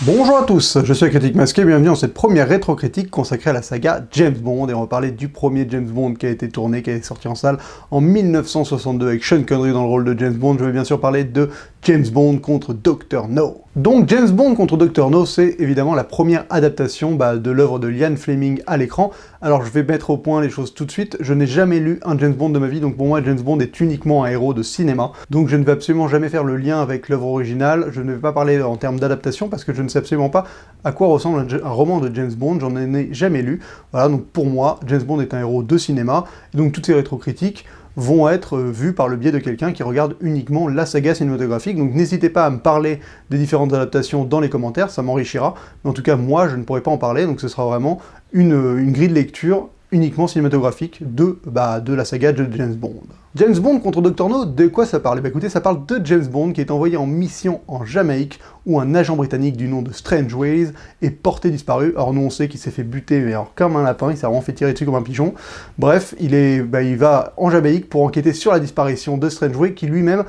Bonjour à tous, je suis Critique Masqué, bienvenue dans cette première rétrocritique consacrée à la saga James Bond, et on va parler du premier James Bond qui a été tourné, qui est sorti en salle en 1962 avec Sean Connery dans le rôle de James Bond. Je vais bien sûr parler de James Bond contre Dr. No. Donc James Bond contre Dr. No, c'est évidemment la première adaptation de l'œuvre de Ian Fleming à l'écran. Alors je vais mettre au point les choses tout de suite, je n'ai jamais lu un James Bond de ma vie, donc pour moi James Bond est uniquement un héros de cinéma, donc je ne vais absolument jamais faire le lien avec l'œuvre originale, je ne vais pas parler en termes d'adaptation parce que je ne sais absolument pas à quoi ressemble un roman de James Bond, j'en ai jamais lu. Voilà, donc pour moi, James Bond est un héros de cinéma, et donc toutes ces rétrocritiques vont être vues par le biais de quelqu'un qui regarde uniquement la saga cinématographique, donc n'hésitez pas à me parler des différentes adaptations dans les commentaires, ça m'enrichira, mais en tout cas moi je ne pourrai pas en parler, donc ce sera vraiment une grille de lecture uniquement cinématographique de la saga de James Bond. James Bond contre Dr. No, de quoi ça parle? Écoutez, ça parle de James Bond qui est envoyé en mission en Jamaïque, où un agent britannique du nom de Strangeways est porté disparu. Alors nous on sait qu'il s'est fait buter, mais alors comme un lapin, il s'est vraiment fait tirer dessus comme un pigeon. Bref, il va en Jamaïque pour enquêter sur la disparition de Strangeways, qui lui-même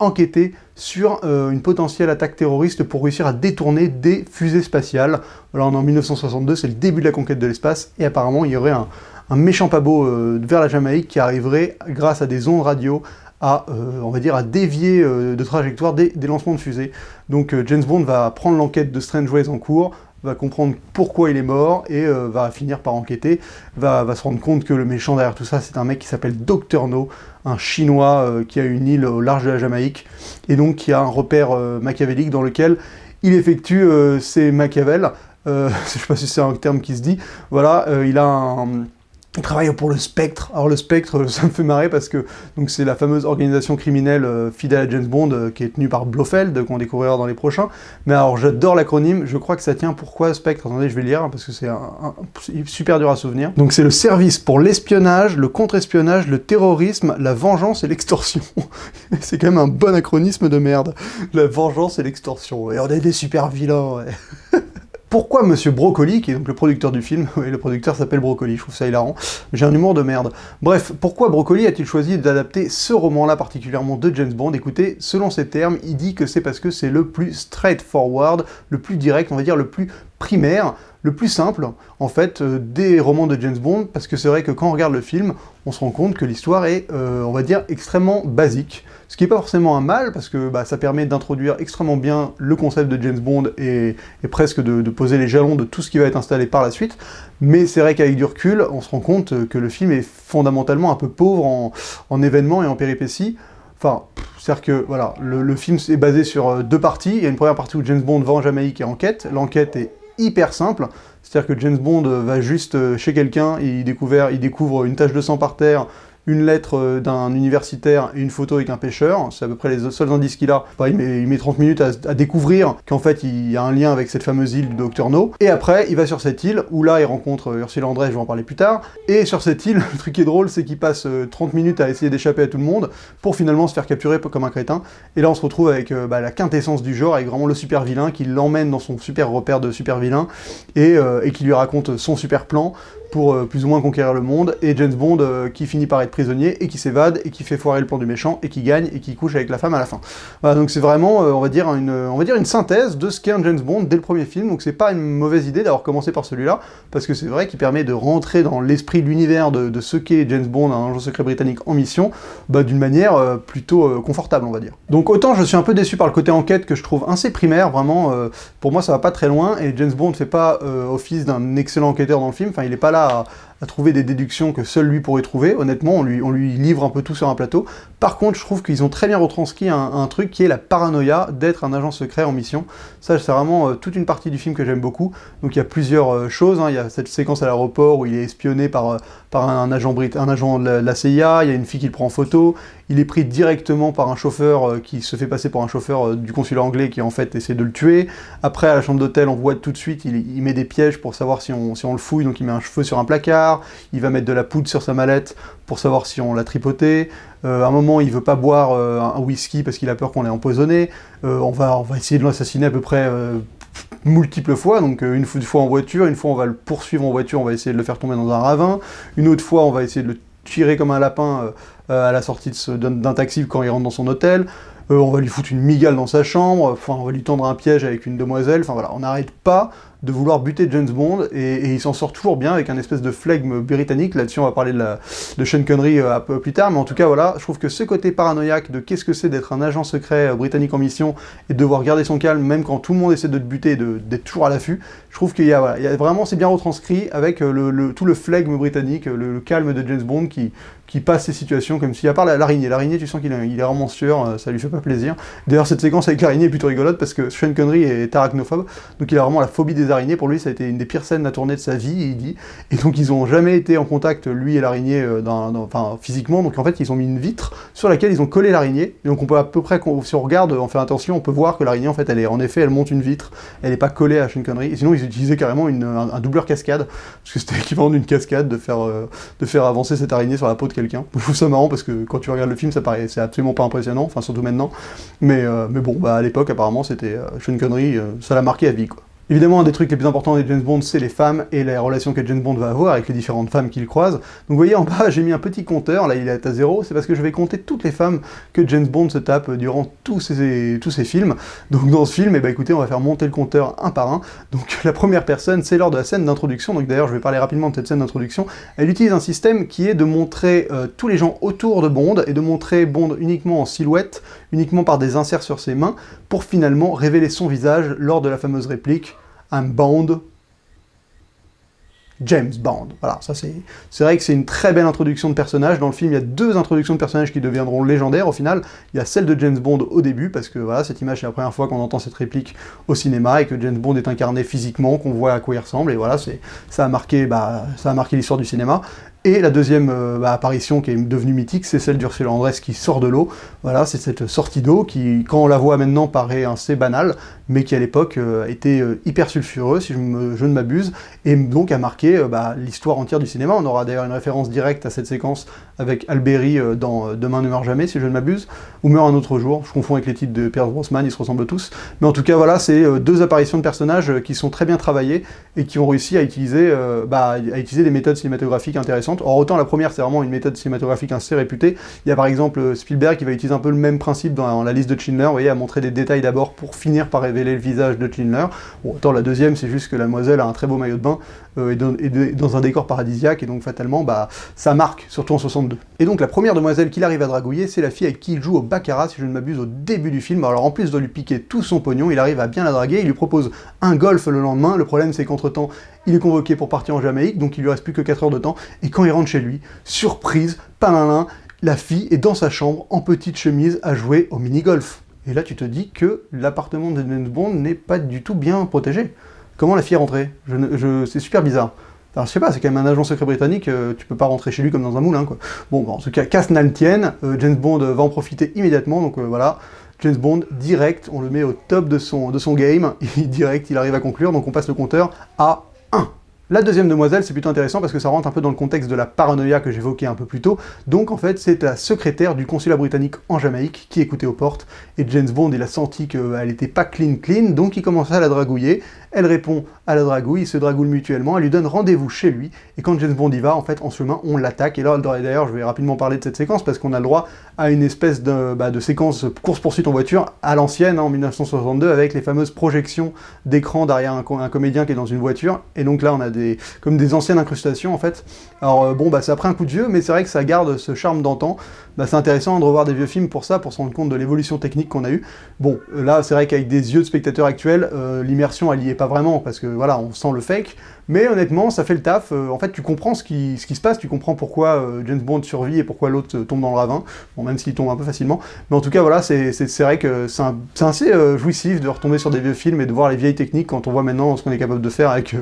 enquêter sur une potentielle attaque terroriste pour réussir à détourner des fusées spatiales. Alors on est en 1962, c'est le début de la conquête de l'espace, et apparemment il y aurait un méchant pas beau vers la Jamaïque qui arriverait, grâce à des ondes radio, à dévier de trajectoire des lancements de fusées. Donc James Bond va prendre l'enquête de Strangeways en cours, va comprendre pourquoi il est mort, et va finir par enquêter, va se rendre compte que le méchant derrière tout ça, c'est un mec qui s'appelle Dr. No, un chinois qui a une île au large de la Jamaïque, et donc qui a un repère machiavélique dans lequel il effectue ses machiavels, je sais pas si c'est un terme qui se dit, voilà, il travaille pour le Spectre. Alors le Spectre, ça me fait marrer parce que c'est la fameuse organisation criminelle fidèle à James Bond qui est tenue par Blofeld, qu'on découvrira dans les prochains. Mais alors j'adore l'acronyme, je crois que ça tient pourquoi Spectre. Attendez, je vais lire parce que c'est super dur à souvenir. Donc c'est le service pour l'espionnage, le contre-espionnage, le terrorisme, la vengeance et l'extorsion. C'est quand même un bon acronisme de merde. La vengeance et l'extorsion. Et on est des super vilains, ouais. Pourquoi Monsieur Broccoli, qui est donc le producteur du film, oui, le producteur s'appelle Broccoli, je trouve ça hilarant, j'ai un humour de merde. Bref, pourquoi Broccoli a-t-il choisi d'adapter ce roman-là particulièrement de James Bond? Écoutez, selon ses termes, il dit que c'est parce que c'est le plus straightforward, le plus direct, on va dire le plus primaire, le plus simple, en fait, des romans de James Bond, parce que c'est vrai que quand on regarde le film, on se rend compte que l'histoire est, on va dire, extrêmement basique. Ce qui n'est pas forcément un mal, parce que ça permet d'introduire extrêmement bien le concept de James Bond et presque de poser les jalons de tout ce qui va être installé par la suite. Mais c'est vrai qu'avec du recul, on se rend compte que le film est fondamentalement un peu pauvre en événements et en péripéties. Enfin, c'est-à-dire que, voilà, le film est basé sur deux parties. Il y a une première partie où James Bond va en Jamaïque et enquête. L'enquête est hyper simple. C'est-à-dire que James Bond va juste chez quelqu'un et il découvre une tache de sang par terre, une lettre d'un universitaire et une photo avec un pêcheur, c'est à peu près les seuls indices qu'il a. Enfin, il met 30 minutes à découvrir qu'en fait il y a un lien avec cette fameuse île du Dr. No, et après il va sur cette île, où là il rencontre Ursula Andress, je vais en parler plus tard, et sur cette île, le truc qui est drôle, c'est qu'il passe 30 minutes à essayer d'échapper à tout le monde, pour finalement se faire capturer comme un crétin, et là on se retrouve avec la quintessence du genre, avec vraiment le super vilain qui l'emmène dans son super repère de super vilain, et qui lui raconte son super plan, pour plus ou moins conquérir le monde, et James Bond qui finit par être prisonnier, et qui s'évade, et qui fait foirer le plan du méchant, et qui gagne, et qui couche avec la femme à la fin. Voilà, donc c'est vraiment, on va dire une synthèse de ce qu'est un James Bond dès le premier film, donc c'est pas une mauvaise idée d'avoir commencé par celui-là, parce que c'est vrai qu'il permet de rentrer dans l'esprit de l'univers de ce qu'est James Bond, un agent secret britannique en mission, d'une manière plutôt confortable, on va dire. Donc autant je suis un peu déçu par le côté enquête que je trouve assez primaire, vraiment, pour moi ça va pas très loin, et James Bond fait pas office d'un excellent enquêteur dans le film, enfin il est pas là à trouver des déductions que seul lui pourrait trouver. Honnêtement, on lui livre un peu tout sur un plateau. Par contre, je trouve qu'ils ont très bien retranscrit un truc qui est la paranoïa d'être un agent secret en mission. Ça, c'est vraiment toute une partie du film que j'aime beaucoup. Donc il y a plusieurs choses, hein. Il y a cette séquence à l'aéroport où il est espionné par un agent de la CIA, il y a une fille qui le prend en photo, il est pris directement par un chauffeur qui se fait passer pour un chauffeur du consulat anglais qui en fait essaie de le tuer. Après, à la chambre d'hôtel, on voit tout de suite, il met des pièges pour savoir si on le fouille, donc il met un cheveu sur un placard, il va mettre de la poudre sur sa mallette pour savoir si on l'a tripoté. À un moment, il veut pas boire un whisky parce qu'il a peur qu'on l'ait empoisonné. On va essayer de l'assassiner à peu près multiples fois, donc une fois en voiture, une fois on va le poursuivre en voiture, on va essayer de le faire tomber dans un ravin, une autre fois on va essayer de le tirer comme un lapin à la sortie d'un taxi quand il rentre dans son hôtel. on va lui foutre une migale dans sa chambre, enfin on va lui tendre un piège avec une demoiselle, enfin voilà, on n'arrête pas de vouloir buter James Bond, et il s'en sort toujours bien avec un espèce de flegme britannique. Là-dessus on va parler de Sean Connery un peu plus tard, mais en tout cas voilà, je trouve que ce côté paranoïaque de qu'est-ce que c'est d'être un agent secret britannique en mission, et de devoir garder son calme même quand tout le monde essaie de te buter, d'être toujours à l'affût, je trouve qu'il y a, voilà, il y a vraiment, c'est bien retranscrit avec tout le flegme britannique, le calme de James Bond qui passe ces situations comme si, à part l'araignée, tu sens qu'il est vraiment sûr, ça lui fait pas plaisir. D'ailleurs, cette séquence avec l'araignée est plutôt rigolote parce que Sean Connery est arachnophobe, donc il a vraiment la phobie des araignées. Pour lui, ça a été une des pires scènes à tourner de sa vie, il dit. Et donc, ils ont jamais été en contact, lui et l'araignée, enfin, physiquement. Donc, en fait, ils ont mis une vitre sur laquelle ils ont collé l'araignée. Et donc, on peut à peu près, si on regarde, on fait attention, on peut voir que l'araignée, en fait, elle monte une vitre. Elle n'est pas collée à Sean Connery. Et sinon, ils utilisaient carrément un doubleur cascade, parce que c'était l'équivalent d'une cascade de faire avancer cette araignée sur la peau de quelqu'un. Je trouve ça marrant parce que quand tu regardes le film, c'est absolument pas impressionnant, enfin surtout maintenant. Mais bon, bah à l'époque, apparemment, c'était Sean Connery, ça l'a marqué à vie, quoi. Évidemment, un des trucs les plus importants des James Bond, c'est les femmes et la relation que James Bond va avoir avec les différentes femmes qu'il croise. Donc vous voyez en bas, j'ai mis un petit compteur, là il est à 0, c'est parce que je vais compter toutes les femmes que James Bond se tape durant tous ses films. Donc dans ce film, eh ben, écoutez, on va faire monter le compteur un par un. Donc la première personne, c'est lors de la scène d'introduction, donc d'ailleurs je vais parler rapidement de cette scène d'introduction. Elle utilise un système qui est de montrer tous les gens autour de Bond, et de montrer Bond uniquement en silhouette, uniquement par des inserts sur ses mains, pour finalement révéler son visage lors de la fameuse réplique « I'm Bond, James Bond ». Voilà, ça c'est vrai que c'est une très belle introduction de personnage. Dans le film, il y a 2 introductions de personnages qui deviendront légendaires au final. Il y a celle de James Bond au début, parce que voilà, cette image, c'est la première fois qu'on entend cette réplique au cinéma, et que James Bond est incarné physiquement, qu'on voit à quoi il ressemble, et voilà, ça a marqué l'histoire du cinéma. Et la deuxième apparition qui est devenue mythique, c'est celle d'Ursula Andress qui sort de l'eau. Voilà, c'est cette sortie d'eau qui, quand on la voit maintenant, paraît assez banale, mais qui à l'époque était hyper sulfureux, si je ne m'abuse, et donc a marqué l'histoire entière du cinéma. On aura d'ailleurs une référence directe à cette séquence avec Alberi dans Demain ne meurt jamais, si je ne m'abuse, ou Meurt un autre jour, je confonds avec les titres de Pierce Brosnan, ils se ressemblent tous. Mais en tout cas, voilà, c'est 2 apparitions de personnages qui sont très bien travaillées, et qui ont réussi à utiliser des méthodes cinématographiques intéressantes. Or, autant la première, c'est vraiment une méthode cinématographique assez réputée. Il y a par exemple Spielberg qui va utiliser un peu le même principe dans la liste de Schindler, vous voyez, à montrer des détails d'abord pour finir par révéler le visage de Schindler. Bon, autant la deuxième, c'est juste que la demoiselle a un très beau maillot de bain et dans un décor paradisiaque, et donc fatalement, ça marque, surtout en 62. Et donc la première demoiselle qu'il arrive à dragouiller, c'est la fille avec qui il joue au baccarat, si je ne m'abuse, au début du film. Alors en plus de lui piquer tout son pognon, il arrive à bien la draguer, il lui propose un golf le lendemain. Le problème, c'est qu'entre-temps, il est convoqué pour partir en Jamaïque, donc il lui reste plus que 4 heures de temps, et quand il rentre chez lui, surprise, palalin, la fille est dans sa chambre, en petite chemise, à jouer au mini-golf. Et là, tu te dis que l'appartement de James Bond n'est pas du tout bien protégé. Comment la fille est rentrée? C'est super bizarre. Alors, je sais pas, c'est quand même un agent secret britannique, tu peux pas rentrer chez lui comme dans un moulin, quoi. Bon, en tout cas, casse n'en tienne, James Bond va en profiter immédiatement, donc voilà. James Bond, direct, on le met au top de son game, et direct, il arrive à conclure, donc on passe le compteur à 1. La deuxième demoiselle, c'est plutôt intéressant parce que ça rentre un peu dans le contexte de la paranoïa que j'évoquais un peu plus tôt. Donc en fait, c'est la secrétaire du consulat britannique en Jamaïque qui écoutait aux portes, et James Bond, il a senti qu'elle n'était pas clean, donc il commence à la dragouiller. Elle répond à la dragouille, ils se dragouillent mutuellement, elle lui donne rendez-vous chez lui, et quand James Bond y va, en fait, en chemin, on l'attaque. Et là, d'ailleurs, je vais rapidement parler de cette séquence, parce qu'on a le droit à une espèce de séquence course-poursuite en voiture, à l'ancienne, en 1962, avec les fameuses projections d'écran derrière un comédien qui est dans une voiture, et donc là, on a comme des anciennes incrustations, en fait. Alors ça a pris un coup de vieux, mais c'est vrai que ça garde ce charme d'antan. C'est intéressant de revoir des vieux films pour ça, pour se rendre compte de l'évolution technique qu'on a eue. Bon, là, c'est vrai qu'avec des yeux de spectateurs actuels, l'immersion, elle y est pas vraiment, parce que voilà, on sent le fake, mais honnêtement, ça fait le taf. En fait, tu comprends ce qui se passe, tu comprends pourquoi James Bond survit et pourquoi l'autre tombe dans le ravin, bon, même s'il tombe un peu facilement, mais en tout cas, voilà, c'est vrai que c'est assez jouissif de retomber sur des vieux films et de voir les vieilles techniques quand on voit maintenant ce qu'on est capable de faire avec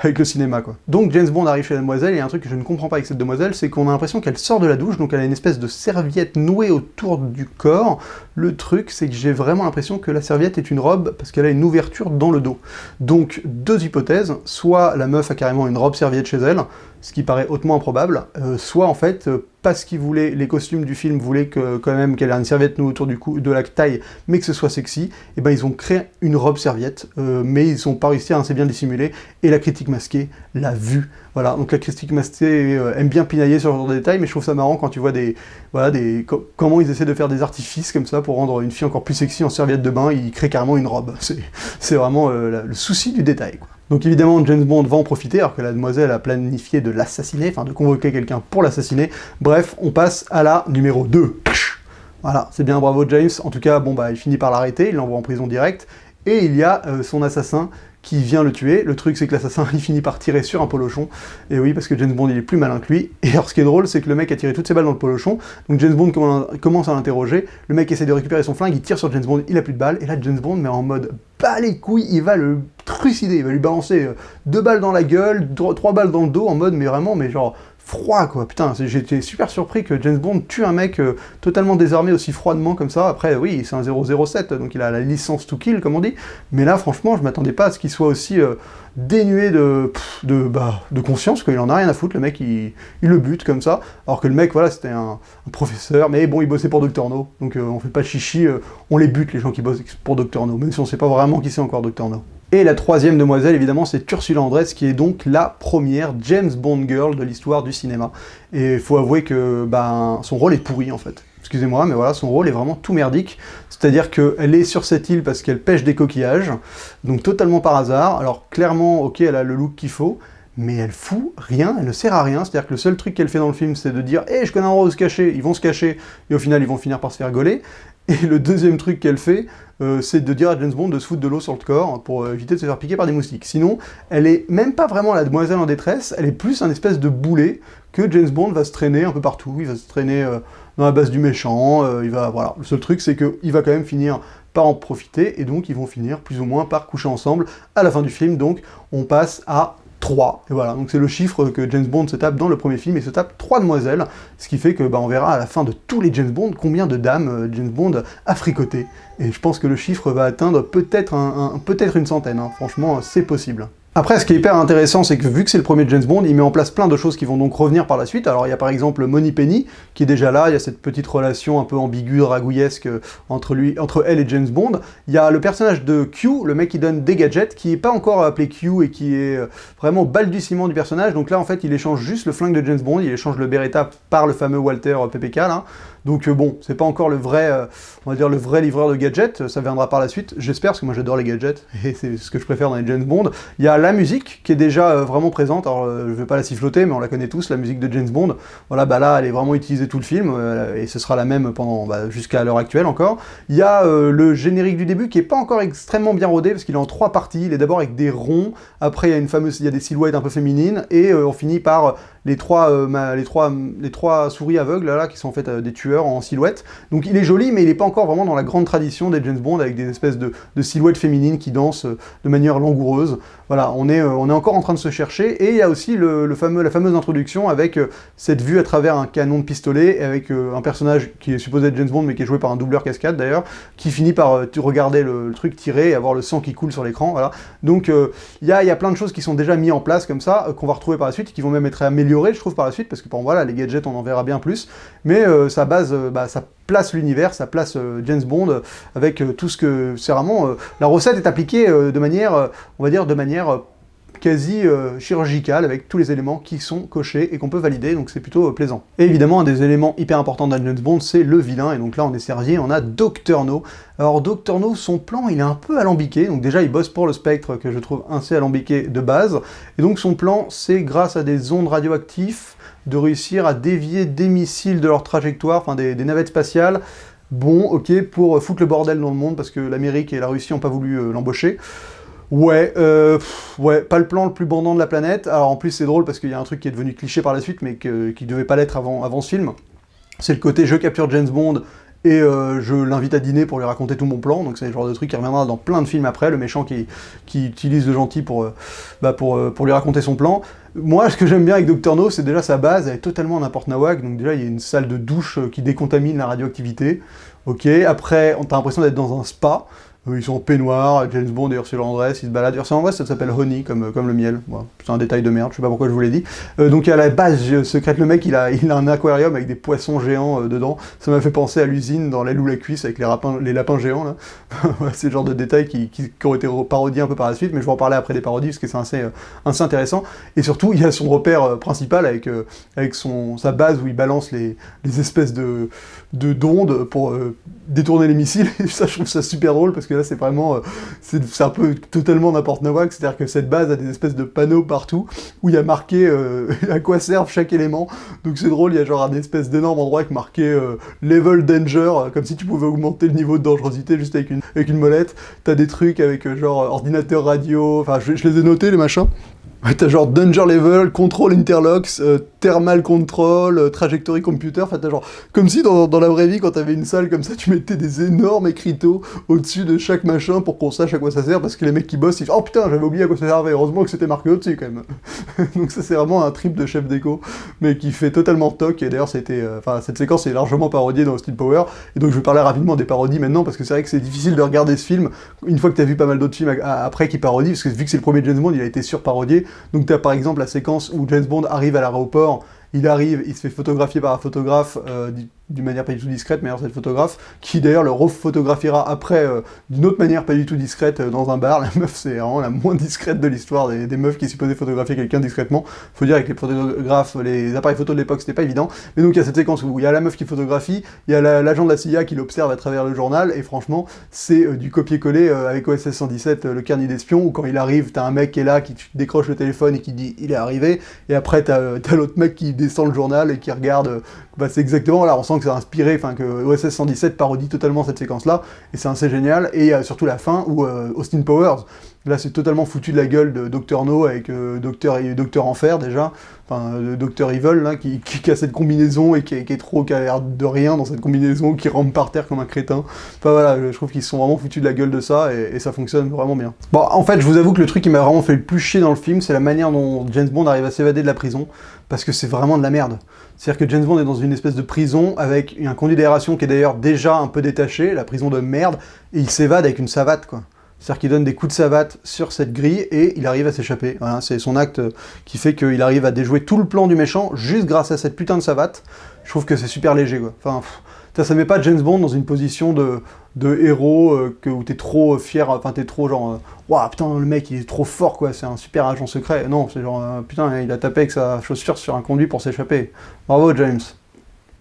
le cinéma, quoi. Donc, James Bond arrive chez la demoiselle, et il y a un truc que je ne comprends pas avec cette demoiselle, c'est qu'on a l'impression qu'elle sort de la douche, donc elle a une espèce de serviette nouée autour du corps. Le truc, c'est que j'ai vraiment l'impression que la serviette est une robe, parce qu'elle a une ouverture dans le dos. Donc, 2 hypothèses, soit la meuf a carrément une robe serviette chez elle, ce qui paraît hautement improbable, soit en fait, parce qu'ils voulaient, les costumes du film voulaient que, quand même qu'elle ait une serviette nous autour du cou, de la taille, mais que ce soit sexy, et ben ils ont créé une robe serviette, mais ils n'ont pas réussi à assez bien dissimuler, et la critique masquée l'a vu. Voilà, donc la critique masquée aime bien pinailler sur ce genre de détails, mais je trouve ça marrant quand tu vois comment ils essaient de faire des artifices comme ça pour rendre une fille encore plus sexy en serviette de bain, ils créent carrément une robe. C'est vraiment le souci du détail, quoi. Donc évidemment, James Bond va en profiter, alors que la demoiselle a planifié de l'assassiner, enfin de convoquer quelqu'un pour l'assassiner. Bref, on passe à la numéro 2. Voilà, c'est bien, bravo James. En tout cas, bon bah il finit par l'arrêter, il l'envoie en prison direct, et il y a son assassin qui vient le tuer. Le truc, c'est que l'assassin, il finit par tirer sur un polochon. Et oui, parce que James Bond, il est plus malin que lui. Et alors, ce qui est drôle, c'est que le mec a tiré toutes ses balles dans le polochon. Donc James Bond commence à l'interroger. Le mec essaie de récupérer son flingue, il tire sur James Bond, il a plus de balles. Et là, James Bond, mais en mode bas les couilles, il va le trucider. Il va lui balancer 2 balles dans la gueule, 3 balles dans le dos, en mode, mais vraiment, mais genre froid, quoi. Putain, j'étais super surpris que James Bond tue un mec totalement désarmé aussi froidement comme ça. Après, oui, c'est un 007, donc il a la licence to kill, comme on dit. Mais là, franchement, je m'attendais pas à ce qu'il soit aussi dénué de conscience, qu'il en a rien à foutre. Le mec, il le bute comme ça. Alors que le mec, voilà, c'était un professeur, mais bon, il bossait pour Dr No. Donc on fait pas de chichi, on les bute, les gens qui bossent pour Dr No, même si on sait pas vraiment qui c'est encore Dr No. Et la troisième demoiselle, évidemment, c'est Ursula Andress, qui est donc la première James Bond girl de l'histoire du cinéma. Et il faut avouer que son rôle est pourri, en fait. Excusez-moi, mais voilà, son rôle est vraiment tout merdique. C'est-à-dire qu'elle est sur cette île parce qu'elle pêche des coquillages, donc totalement par hasard. Alors clairement, ok, elle a le look qu'il faut, mais elle fout rien, elle ne sert à rien. C'est-à-dire que le seul truc qu'elle fait dans le film, c'est de dire « Hey, je connais un endroit où se cacher », ils vont se cacher, et au final, ils vont finir par se faire gauler. Et le deuxième truc qu'elle fait, c'est de dire à James Bond de se foutre de l'eau sur le corps pour éviter de se faire piquer par des moustiques. Sinon, elle est même pas vraiment la demoiselle en détresse, elle est plus un espèce de boulet que James Bond va se traîner un peu partout. Il va se traîner dans la base du méchant, voilà. Le seul truc, c'est qu'il va quand même finir par en profiter, et donc ils vont finir plus ou moins par coucher ensemble à la fin du film. Donc on passe à 3. Et voilà, donc c'est le chiffre que James Bond se tape dans le premier film, et se tape 3 demoiselles, ce qui fait que on verra à la fin de tous les James Bond combien de dames James Bond a fricoté. Et je pense que le chiffre va atteindre peut-être peut-être une centaine, hein. Franchement, c'est possible. Après, ce qui est hyper intéressant, c'est que vu que c'est le premier James Bond, il met en place plein de choses qui vont donc revenir par la suite. Alors il y a par exemple Moneypenny, qui est déjà là, il y a cette petite relation un peu ambiguë, dragouillesque entre elle et James Bond. Il y a le personnage de Q, le mec qui donne des gadgets, qui est pas encore appelé Q et qui est vraiment balbutiement du personnage. Donc là, en fait, il échange juste le flingue de James Bond, il échange le Beretta par le fameux Walter PPK, là. Donc bon, c'est pas encore le vrai, on va dire le vrai livreur de gadgets, ça viendra par la suite, j'espère, parce que moi j'adore les gadgets, et c'est ce que je préfère dans les James Bond. Il y a la musique, qui est déjà vraiment présente, alors je vais pas la siffloter, mais on la connaît tous, la musique de James Bond. Voilà, là, elle est vraiment utilisée tout le film, et ce sera la même pendant jusqu'à l'heure actuelle encore. Il y a le générique du début, qui est pas encore extrêmement bien rodé, parce qu'il est en 3 parties, il est d'abord avec des ronds, après il y a des silhouettes un peu féminines, et on finit par les trois souris aveugles là qui sont en fait des tueurs en silhouette. Donc il est joli, mais il n'est pas encore vraiment dans la grande tradition des James Bond avec des espèces de silhouettes féminines qui dansent de manière langoureuse. Voilà, on est encore en train de se chercher, et il y a aussi la fameuse introduction avec cette vue à travers un canon de pistolet, avec un personnage qui est supposé être James Bond, mais qui est joué par un doubleur cascade d'ailleurs, qui finit par regarder le truc tirer et avoir le sang qui coule sur l'écran, voilà. Donc il y a plein de choses qui sont déjà mises en place comme ça, qu'on va retrouver par la suite, qui vont même être améliorées, je trouve, par la suite, parce que bon, voilà, les gadgets, on en verra bien plus, mais ça place l'univers, ça place James Bond avec tout ce que... C'est vraiment... la recette est appliquée de manière, on va dire, de manière quasi chirurgicale, avec tous les éléments qui sont cochés et qu'on peut valider, donc c'est plutôt plaisant. Et évidemment, un des éléments hyper importants d'un James Bond, c'est le vilain, et donc là on est servi, on a Dr No. Alors Dr No, son plan, il est un peu alambiqué, donc déjà il bosse pour le Spectre, que je trouve assez alambiqué de base, et donc son plan, c'est grâce à des ondes radioactives, de réussir à dévier des missiles de leur trajectoire, enfin des navettes spatiales, bon, ok, pour foutre le bordel dans le monde, parce que l'Amérique et la Russie n'ont pas voulu l'embaucher. Ouais, pas le plan le plus bandant de la planète. Alors en plus c'est drôle parce qu'il y a un truc qui est devenu cliché par la suite, mais qui devait pas l'être avant ce film. C'est le côté je capture James Bond et je l'invite à dîner pour lui raconter tout mon plan. Donc c'est le genre de truc qui reviendra dans plein de films après, le méchant qui utilise le gentil pour lui raconter son plan. Moi, ce que j'aime bien avec Dr No, c'est déjà sa base, elle est totalement n'importe nawak. Donc déjà il y a une salle de douche qui décontamine la radioactivité. Ok, après t'as l'impression d'être dans un spa. Ils sont en peignoir, James Bond et Ursula Andress, ils se baladent. Ursula Andress, ça s'appelle Honey, comme le miel. Voilà. C'est un détail de merde, je sais pas pourquoi je vous l'ai dit. Donc à la base secrète, le mec, il a un aquarium avec des poissons géants dedans. Ça m'a fait penser à l'usine dans L'aile ou la cuisse avec les lapins géants, là. C'est le genre de détails qui ont été parodiés un peu par la suite, mais je vais en parler après des parodies, parce que c'est assez intéressant. Et surtout, il y a son repère principal avec sa base où il balance les espèces d'ondes pour détourner les missiles. Et ça, je trouve ça super drôle, parce que là, c'est vraiment... c'est un peu totalement n'importe quoi, c'est-à-dire que cette base a des espèces de panneaux partout, où il y a marqué à quoi servent chaque élément. Donc c'est drôle, il y a genre un espèce d'énorme endroit avec marqué Level Danger, comme si tu pouvais augmenter le niveau de dangerosité juste avec une molette. T'as des trucs avec genre ordinateur radio, enfin je les ai notés les machins. Ouais, t'as genre Danger Level, Control Interlocks, Thermal Control, Trajectory Computer, enfin t'as genre... Comme si dans la vraie vie, quand t'avais une salle comme ça, tu mettais des énormes écriteaux au-dessus de chaque machin pour qu'on sache à quoi ça sert, parce que les mecs qui bossent, ils disent « Oh putain, j'avais oublié à quoi ça servait, heureusement que c'était marqué au-dessus quand même !» Donc ça c'est vraiment un trip de chef d'éco, mais qui fait totalement toc, et d'ailleurs cette séquence est largement parodiée dans Austin Powers, et donc je vais parler rapidement des parodies maintenant, parce que c'est vrai que c'est difficile de regarder ce film, une fois que t'as vu pas mal d'autres films après qui parodient, parce que vu que c'est le premier James Bond, il a été surparodié. Donc t'as par exemple la séquence où James Bond arrive à l'aéroport, il se fait photographier par un photographe d'une manière pas du tout discrète, mais alors c'est le photographe qui d'ailleurs le rephotographera après d'une autre manière pas du tout discrète dans un bar. La meuf, c'est vraiment la moins discrète de l'histoire des meufs qui est supposée photographier quelqu'un discrètement. Faut dire avec les photographes, les appareils photo de l'époque, c'était pas évident. Mais donc il y a cette séquence où il y a la meuf qui photographie, il y a l'agent de la CIA qui l'observe à travers le journal, et franchement c'est du copier-coller avec OSS 117, le carnet d'espion, où quand il arrive, t'as un mec qui est là, qui décroche le téléphone et qui dit il est arrivé, et après t'as l'autre mec qui descend le journal et qui regarde, c'est exactement là, on sent que ça a inspiré, que OSS 117 parodie totalement cette séquence-là, et c'est assez génial, et surtout la fin où Austin Powers, là c'est totalement foutu de la gueule de Dr No avec Docteur Enfer déjà, Dr Evil là, qui a cette combinaison et qui a l'air de rien dans cette combinaison, qui rampe par terre comme un crétin. Enfin voilà, je trouve qu'ils se sont vraiment foutus de la gueule de ça, et ça fonctionne vraiment bien. Bon, en fait, je vous avoue que le truc qui m'a vraiment fait le plus chier dans le film, c'est la manière dont James Bond arrive à s'évader de la prison, parce que c'est vraiment de la merde. C'est-à-dire que James Bond est dans une espèce de prison avec un conduit d'aération qui est d'ailleurs déjà un peu détaché, la prison de merde, et il s'évade avec une savate, quoi. C'est-à-dire qu'il donne des coups de savate sur cette grille et il arrive à s'échapper. Voilà, c'est son acte qui fait qu'il arrive à déjouer tout le plan du méchant juste grâce à cette putain de savate. Je trouve que c'est super léger, quoi. Enfin, ça met pas James Bond dans une position de héros où t'es trop fier, t'es trop genre waouh, putain, le mec il est trop fort, quoi, c'est un super agent secret. Non, c'est genre putain, il a tapé avec sa chaussure sur un conduit pour s'échapper. Bravo James.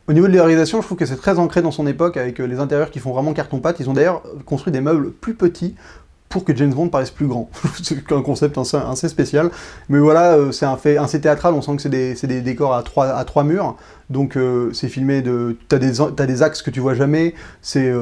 Au niveau de la réalisation, je trouve que c'est très ancré dans son époque, avec les intérieurs qui font vraiment carton-pâte. Ils ont d'ailleurs construit des meubles plus petits pour que James Bond paraisse plus grand. C'est un concept assez spécial. Mais voilà, c'est assez théâtral, on sent que c'est des décors à trois murs. Donc c'est filmé t'as des axes que tu vois jamais, c'est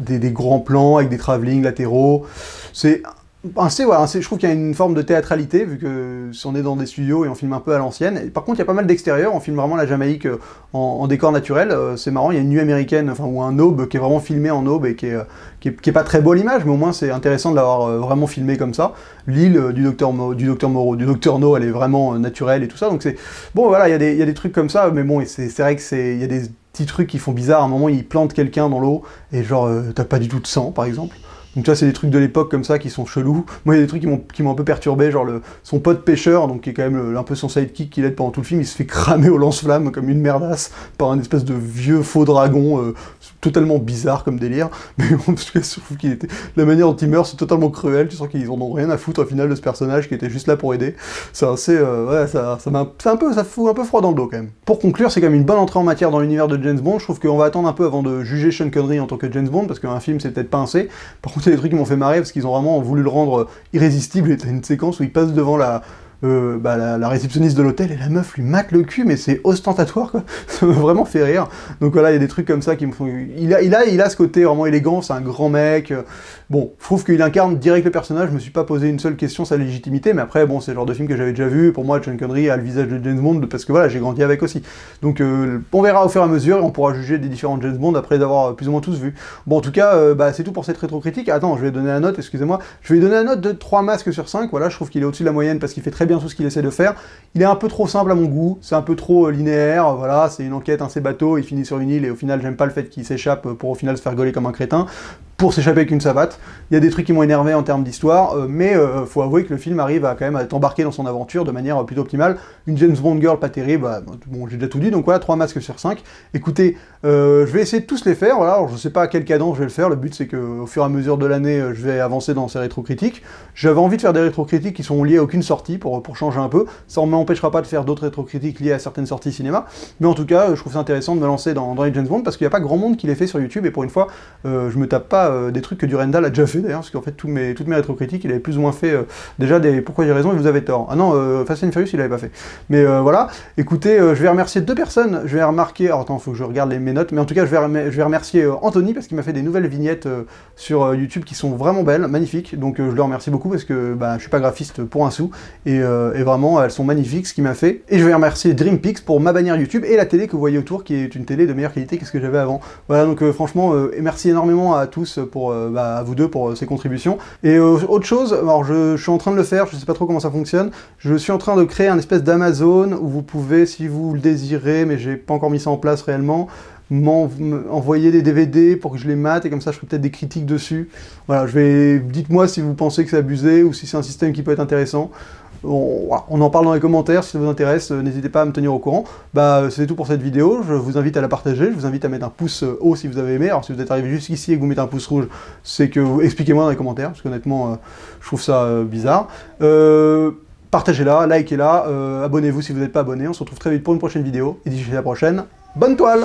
des grands plans avec des travelling latéraux. C'est je trouve qu'il y a une forme de théâtralité, vu que si on est dans des studios et on filme un peu à l'ancienne. Par contre, il y a pas mal d'extérieurs, on filme vraiment la Jamaïque en décor naturel. C'est marrant, il y a une nuit américaine, ou un aube qui est vraiment filmé en aube et qui est pas très beau à l'image, mais au moins c'est intéressant de l'avoir vraiment filmé comme ça. L'île du Docteur No, elle est vraiment naturelle et tout ça. Donc c'est bon, voilà, il y a des trucs comme ça, mais bon, c'est vrai que il y a des petits trucs qui font bizarre. À un moment, ils plantent quelqu'un dans l'eau et genre t'as pas du tout de sang, par exemple. Donc ça, c'est des trucs de l'époque comme ça qui sont chelous. Moi, il y a des trucs qui m'ont un peu perturbé, genre son pote pêcheur, donc qui est quand même un peu son sidekick qui l'aide pendant tout le film, il se fait cramer au lance-flamme comme une merdasse par un espèce de vieux faux dragon totalement bizarre comme délire. Mais en tout cas, je trouve la manière dont il meurt, c'est totalement cruel. Tu sens qu'ils en ont rien à foutre au final de ce personnage qui était juste là pour aider. C'est assez, ça fout un peu froid dans le dos quand même. Pour conclure, c'est quand même une bonne entrée en matière dans l'univers de James Bond. Je trouve qu'on va attendre un peu avant de juger Sean Connery en tant que James Bond, parce qu'un film c'est peut-être pas assez. Par contre, il y a des trucs qui m'ont fait marrer parce qu'ils ont vraiment voulu le rendre irrésistible. Et t'as une séquence où il passe devant la réceptionniste de l'hôtel et la meuf lui mate le cul, mais c'est ostentatoire, quoi. Ça m'a vraiment fait rire. Donc voilà, il y a des trucs comme ça qui me font... Il a ce côté vraiment élégant, c'est un grand mec. Bon, je trouve qu'il incarne direct le personnage, je me suis pas posé une seule question sa légitimité, mais après, bon, c'est le genre de film que j'avais déjà vu. Pour moi, Sean Connery a le visage de James Bond, parce que voilà, j'ai grandi avec aussi. Donc on verra au fur et à mesure, et on pourra juger des différents James Bond après les avoir plus ou moins tous vus. Bon, en tout cas, c'est tout pour cette rétro-critique. Attends, je vais donner la note, excusez-moi. Je vais lui donner la note de 3 masques sur 5, voilà, je trouve qu'il est au-dessus de la moyenne, parce qu'il fait très bien tout ce qu'il essaie de faire. Il est un peu trop simple à mon goût, c'est un peu trop linéaire, voilà, c'est une enquête, un bateau, il finit sur une île, et au final, j'aime pas le fait qu'il s'échappe pour au final se faire gauler comme un crétin. pour s'échapper avec une savate. Il y a des trucs qui m'ont énervé en termes d'histoire, mais faut avouer que le film arrive à quand même à t'embarquer dans son aventure de manière plutôt optimale. Une James Bond girl pas terrible, bah, bon j'ai déjà tout dit, donc voilà, 3 masques sur 5. Écoutez, je vais essayer de tous les faire, voilà, alors, je sais pas à quelle cadence je vais le faire, le but c'est qu'au fur et à mesure de l'année, je vais avancer dans ces rétrocritiques. J'avais envie de faire des rétrocritiques qui sont liées à aucune sortie, pour changer un peu, ça ne m'empêchera pas de faire d'autres rétrocritiques liées à certaines sorties cinéma, mais en tout cas, je trouve ça intéressant de me lancer dans les James Bond, parce qu'il n'y a pas grand monde qui les fait sur YouTube, et pour une fois, je me tape pas des trucs que Durandal a déjà fait d'ailleurs, parce qu'en fait toutes mes rétrocritiques, il avait plus ou moins fait déjà des pourquoi j'ai raison et vous avez tort. Ah non, Fast and Furious il avait pas fait. Mais voilà, écoutez, je vais remercier 2 personnes, je vais remarquer, alors attends, faut que je regarde mes notes, mais en tout cas je vais remercier Anthony, parce qu'il m'a fait des nouvelles vignettes sur YouTube qui sont vraiment belles, magnifiques, donc je le remercie beaucoup, parce que bah, je suis pas graphiste pour un sou, et vraiment elles sont magnifiques ce qu'il m'a fait. Et je vais remercier DreamPix pour ma bannière YouTube et la télé que vous voyez autour, qui est une télé de meilleure qualité que ce que j'avais avant. Voilà, donc franchement, merci énormément à tous, pour, à vous deux pour ces contributions. Et autre chose, alors je suis en train de le faire, je sais pas trop comment ça fonctionne, je suis en train de créer un espèce d'Amazon où vous pouvez, si vous le désirez, mais j'ai pas encore mis ça en place réellement, m'envoyer des DVD pour que je les mate, et comme ça je ferai peut-être des critiques dessus. Voilà, dites-moi si vous pensez que c'est abusé, ou si c'est un système qui peut être intéressant. On en parle dans les commentaires, si ça vous intéresse, n'hésitez pas à me tenir au courant. Bah, c'est tout pour cette vidéo, je vous invite à la partager, je vous invite à mettre un pouce haut si vous avez aimé. Alors si vous êtes arrivé jusqu'ici et que vous mettez un pouce rouge, c'est que vous expliquez-moi dans les commentaires, parce qu'honnêtement, je trouve ça bizarre. Partagez-la, likez-la, abonnez-vous si vous n'êtes pas abonné, on se retrouve très vite pour une prochaine vidéo, et d'ici la prochaine, bonne toile!